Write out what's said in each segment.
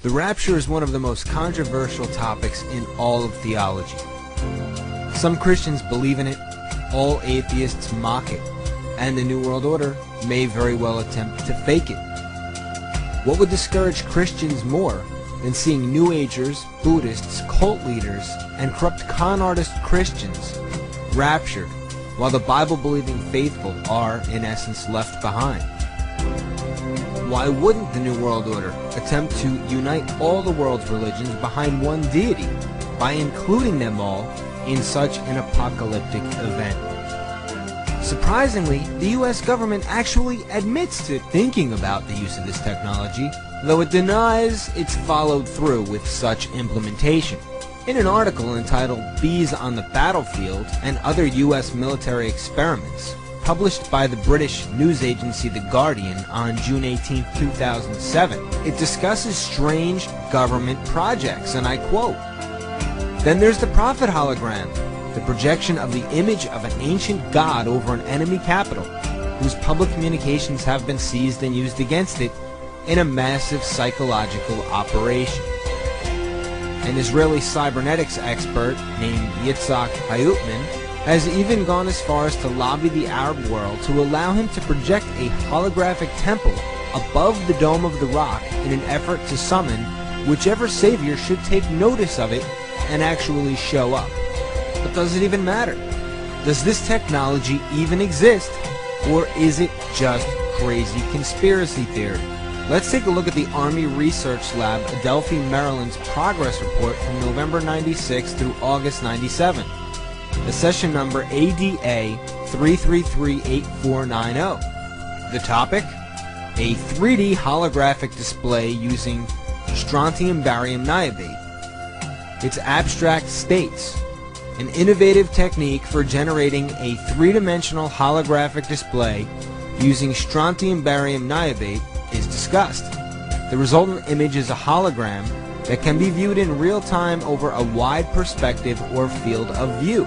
The rapture is one of the most controversial topics in all of theology. Some Christians believe in it, all atheists mock it, and the New World Order may very well attempt to fake it. What would discourage Christians more than seeing New Agers, Buddhists, cult leaders, and corrupt con artist Christians raptured, while the Bible-believing faithful are, in essence, left behind? Why wouldn't the New World Order attempt to unite all the world's religions behind one deity by including them all in such an apocalyptic event? Surprisingly, the U.S. government actually admits to thinking about the use of this technology, though it denies it's followed through with such implementation. In an article entitled Bees on the Battlefield and Other U.S. Military Experiments, published by the British news agency The Guardian on June 18, 2007, it discusses strange government projects, and I quote, "Then there's the prophet hologram, the projection of the image of an ancient god over an enemy capital, whose public communications have been seized and used against it in a massive psychological operation." An Israeli cybernetics expert named Yitzhak Hayutman has even gone as far as to lobby the Arab world to allow him to project a holographic temple above the Dome of the Rock in an effort to summon whichever savior should take notice of it and actually show up. But does it even matter? Does this technology even exist? Or is it just crazy conspiracy theory? Let's take a look at the Army Research Lab Adelphi, Maryland's progress report from November 96 through August 97. The session number ADA 3338490. The topic? A 3D holographic display using strontium barium niobate. Its abstract states, an innovative technique for generating a three-dimensional holographic display using strontium barium niobate is discussed. The resultant image is a hologram that can be viewed in real time over a wide perspective or field of view.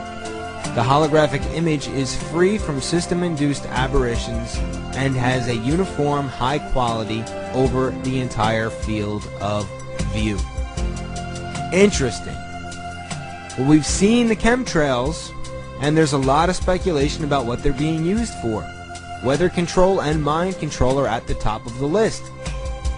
The holographic image is free from system-induced aberrations and has a uniform high quality over the entire field of view. Interesting. Well, we've seen the chemtrails, and there's a lot of speculation about what they're being used for. Weather control and mind control are at the top of the list.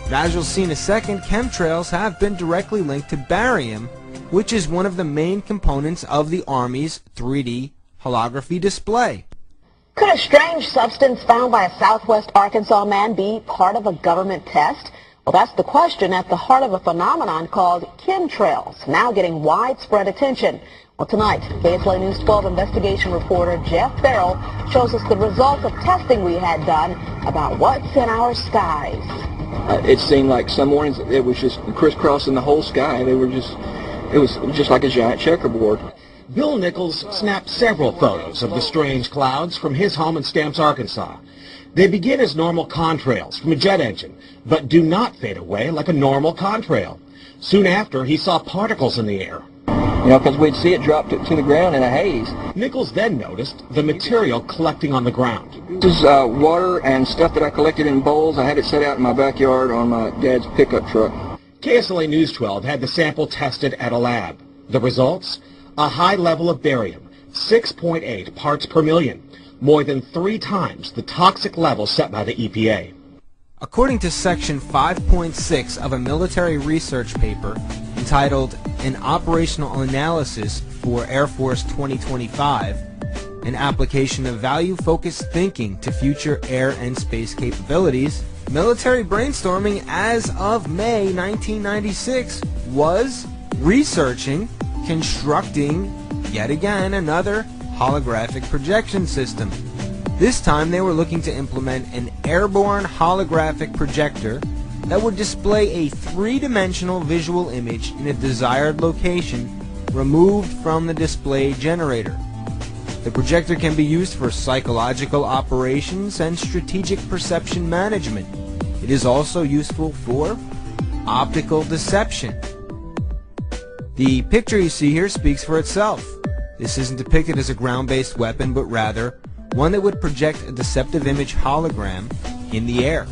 But as you'll see in a second, chemtrails have been directly linked to barium, which is one of the main components of the Army's 3D holography display. Could a strange substance found by a southwest Arkansas man be part of a government test? Well, that's the question at the heart of a phenomenon called chemtrails, now getting widespread attention. Well, tonight, KSLA News 12 investigation reporter Jeff Farrell shows us the results of testing we had done about what's in our skies. It seemed like some mornings it was just crisscrossing the whole sky. It was just like a giant checkerboard. Bill Nichols snapped several photos of the strange clouds from his home in Stamps, Arkansas. They begin as normal contrails from a jet engine, but do not fade away like a normal contrail. Soon after, he saw particles in the air. You know, because we'd see it drop to the ground in a haze. Nichols then noticed the material collecting on the ground. This is water and stuff that I collected in bowls. I had it set out in my backyard on my dad's pickup truck. KSLA News 12 had the sample tested at a lab. The results? A high level of barium, 6.8 parts per million, more than 3 times the toxic level set by the EPA. According to Section 5.6 of a military research paper entitled An Operational Analysis for Air Force 2025, an application of value-focused thinking to future air and space capabilities, military brainstorming as of May 1996 was researching, constructing, yet again, another holographic projection system. This time they were looking to implement an airborne holographic projector that would display a three-dimensional visual image in a desired location removed from the display generator. The projector can be used for psychological operations and strategic perception management. It is also useful for optical deception. The picture you see here speaks for itself. This isn't depicted as a ground-based weapon, but rather one that would project a deceptive image hologram in the air.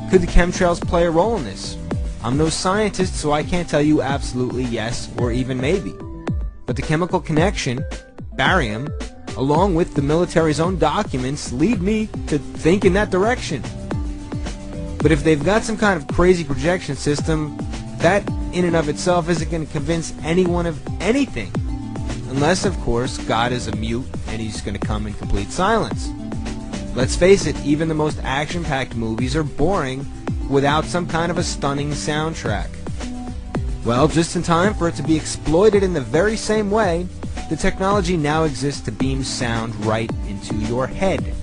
Could the chemtrails play a role in this? I'm no scientist, so I can't tell you absolutely yes or even maybe. But the chemical connection, barium, along with the military's own documents, lead me to think in that direction. But if they've got some kind of crazy projection system, that in and of itself isn't going to convince anyone of anything. Unless, of course, God is a mute and he's going to come in complete silence. Let's face it, even the most action-packed movies are boring without some kind of a stunning soundtrack. Well, just in time for it to be exploited in the very same way, the technology now exists to beam sound right into your head.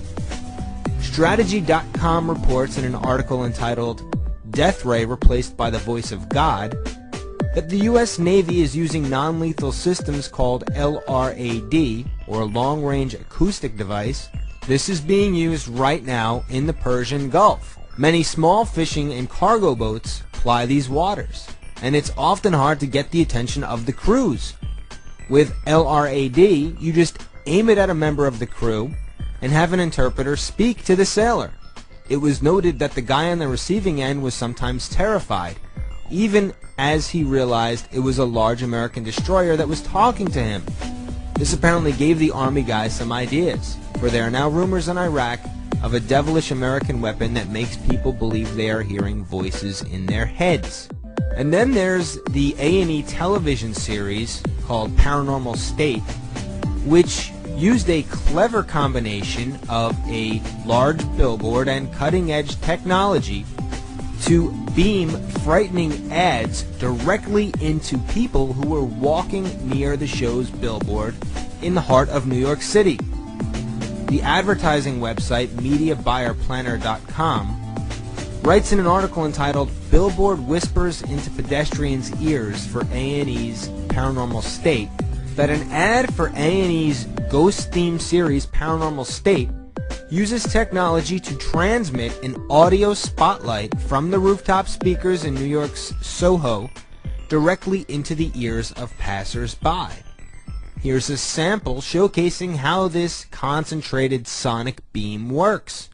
Strategy.com reports in an article entitled Death Ray Replaced by the Voice of God that the U.S. Navy is using non-lethal systems called LRAD, or Long Range Acoustic Device. This is being used right now in the Persian Gulf. Many small fishing and cargo boats ply these waters, and it's often hard to get the attention of the crews. With LRAD, you just aim it at a member of the crew and have an interpreter speak to the sailor. It was noted that the guy on the receiving end was sometimes terrified, even as he realized it was a large American destroyer that was talking to him. This apparently gave the Army guys some ideas, for there are now rumors in Iraq of a devilish American weapon that makes people believe they are hearing voices in their heads. And then there's the A&E television series called Paranormal State, which used a clever combination of a large billboard and cutting-edge technology to beam frightening ads directly into people who were walking near the show's billboard in the heart of New York City. The advertising website MediaBuyerPlanner.com writes in an article entitled Billboard Whispers into Pedestrians' Ears for A&E's Paranormal State that an ad for A&E's ghost-themed series Paranormal State uses technology to transmit an audio spotlight from the rooftop speakers in New York's Soho directly into the ears of passers-by. Here's a sample showcasing how this concentrated sonic beam works.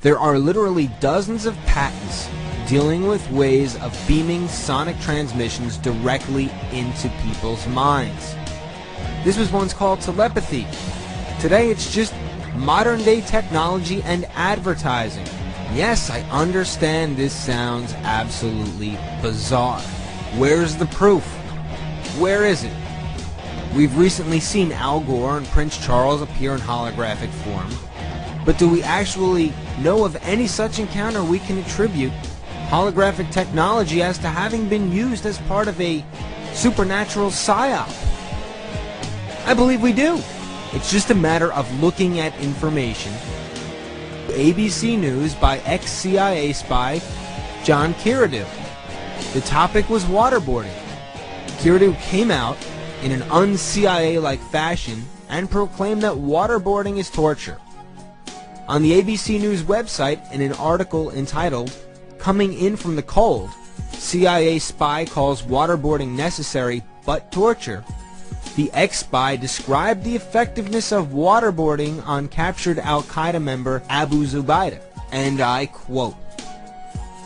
There are literally dozens of patents dealing with ways of beaming sonic transmissions directly into people's minds. This was once called telepathy. Today it's just modern-day technology and advertising. Yes, I understand this sounds absolutely bizarre. Where's the proof? Where is it? We've recently seen Al Gore and Prince Charles appear in holographic form. But do we actually know of any such encounter we can attribute holographic technology as to having been used as part of a supernatural psyop? I believe we do. It's just a matter of looking at information. ABC News by ex-CIA spy John Kiradu. The topic was waterboarding. Kiradu came out in an un-CIA-like fashion and proclaimed that waterboarding is torture. On the ABC News website, in an article entitled, Coming in from the Cold, CIA spy calls waterboarding necessary but torture, the ex-spy described the effectiveness of waterboarding on captured Al-Qaeda member Abu Zubaydah, and I quote,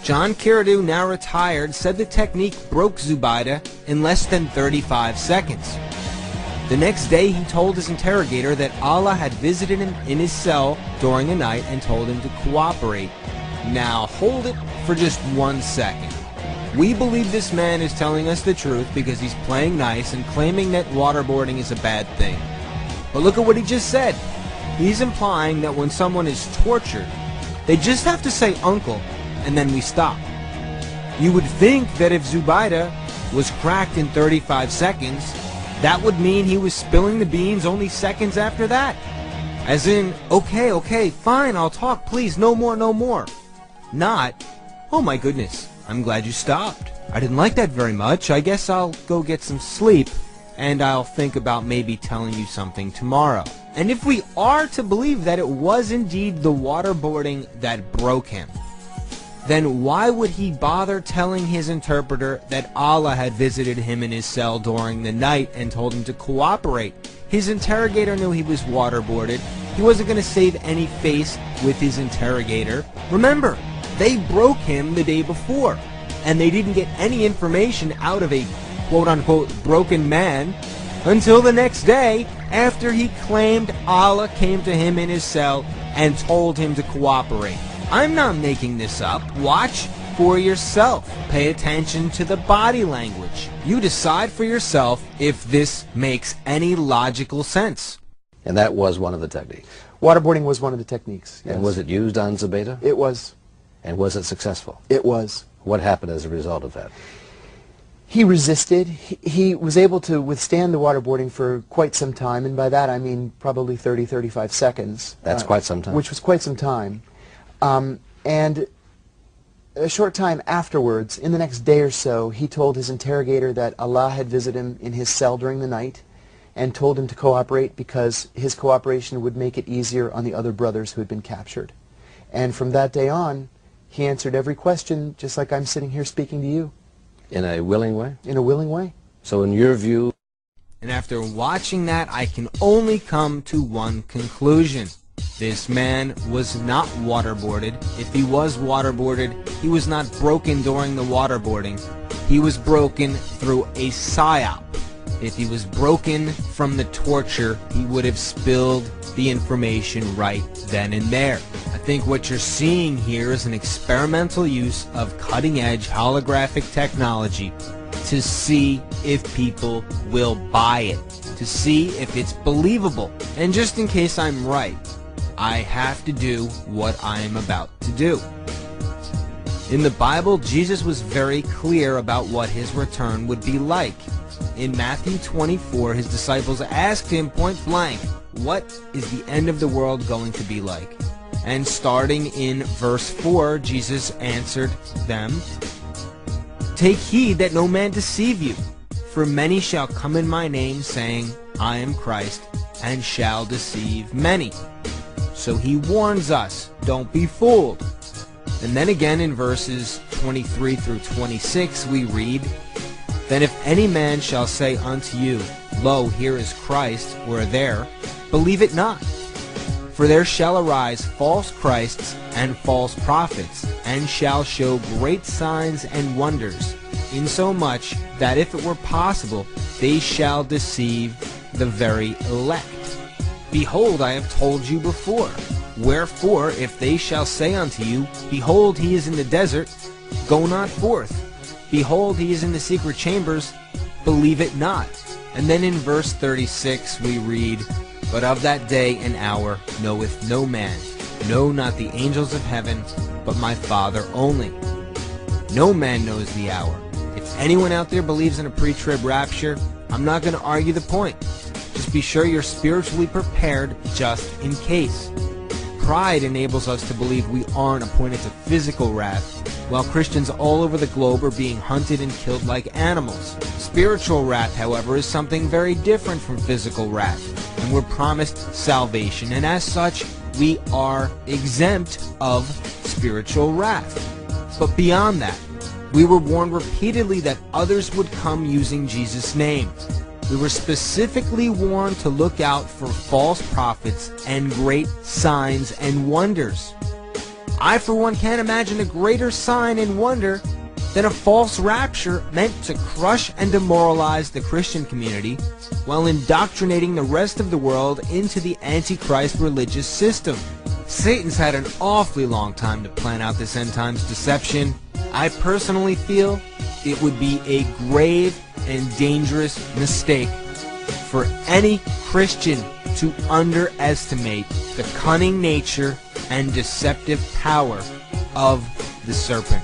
John Kiradu, now retired, said the technique broke Zubaydah in less than 35 seconds. The next day, he told his interrogator that Allah had visited him in his cell during the night and told him to cooperate. Now, hold it for just 1 second. We believe this man is telling us the truth because he's playing nice and claiming that waterboarding is a bad thing. But look at what he just said. He's implying that when someone is tortured, they just have to say uncle, and then we stop. You would think that if Zubaydah was cracked in 35 seconds, that would mean he was spilling the beans only seconds after that. As in, okay, fine, I'll talk, please, no more, no more. Not, "Oh my goodness, I'm glad you stopped. I didn't like that very much. I guess I'll go get some sleep, and I'll think about maybe telling you something tomorrow." And if we are to believe that it was indeed the waterboarding that broke him, then why would he bother telling his interpreter that Allah had visited him in his cell during the night and told him to cooperate? His interrogator knew he was waterboarded. He wasn't going to save any face with his interrogator. Remember, they broke him the day before, and they didn't get any information out of a quote-unquote broken man until the next day, after he claimed Allah came to him in his cell and told him to cooperate. I'm not making this up. Watch for yourself. Pay attention to the body language. You decide for yourself if this makes any logical sense. And that was one of the techniques. Waterboarding was one of the techniques, yes. And was it used on Zubaydah? It was. And was it successful? It was. What happened as a result of that? He resisted. He was able to withstand the waterboarding for quite some time, and by that I mean probably 30, 35 seconds. That's quite some time. Which was quite some time. And a short time afterwards, in the next day or so, he told his interrogator that Allah had visited him in his cell during the night and told him to cooperate because his cooperation would make it easier on the other brothers who had been captured. And from that day on, he answered every question just like I'm sitting here speaking to you. In a willing way? In a willing way. So in your view... And after watching that, I can only come to one conclusion. This man was not waterboarded. If he was waterboarded, he was not broken during the waterboarding. He was broken through a psyop. If he was broken from the torture, he would have spilled the information right then and there. I think what you're seeing here is an experimental use of cutting-edge holographic technology to see if people will buy it, to see if it's believable. And just in case I'm right, I have to do what I am about to do. In the Bible, Jesus was very clear about what his return would be like. In Matthew 24, his disciples asked him point blank, "What is the end of the world going to be like?" And starting in verse 4, Jesus answered them, "Take heed that no man deceive you, for many shall come in my name, saying, I am Christ, and shall deceive many." So he warns us, don't be fooled. And then again in verses 23 through 26 we read, "Then if any man shall say unto you, Lo, here is Christ, or there, believe it not. For there shall arise false Christs and false prophets, and shall show great signs and wonders, insomuch that if it were possible, they shall deceive the very elect. Behold, I have told you before. Wherefore, if they shall say unto you, Behold, he is in the desert, go not forth. Behold, he is in the secret chambers, believe it not." And then in verse 36 we read, "But of that day and hour knoweth no man, no, not the angels of heaven, but my Father only." No man knows the hour. If anyone out there believes in a pre-trib rapture, I'm not going to argue the point. Just be sure you're spiritually prepared just in case. Pride enables us to believe we aren't appointed to physical wrath, while Christians all over the globe are being hunted and killed like animals. Spiritual wrath, however, is something very different from physical wrath, and we're promised salvation, and as such, we are exempt of spiritual wrath. But beyond that, we were warned repeatedly that others would come using Jesus' name. We were specifically warned to look out for false prophets and great signs and wonders. I, for one, can't imagine a greater sign and wonder than a false rapture meant to crush and demoralize the Christian community while indoctrinating the rest of the world into the Antichrist religious system. Satan's had an awfully long time to plan out this end times deception. I personally feel it would be a grave and dangerous mistake for any Christian to underestimate the cunning nature and deceptive power of the serpent.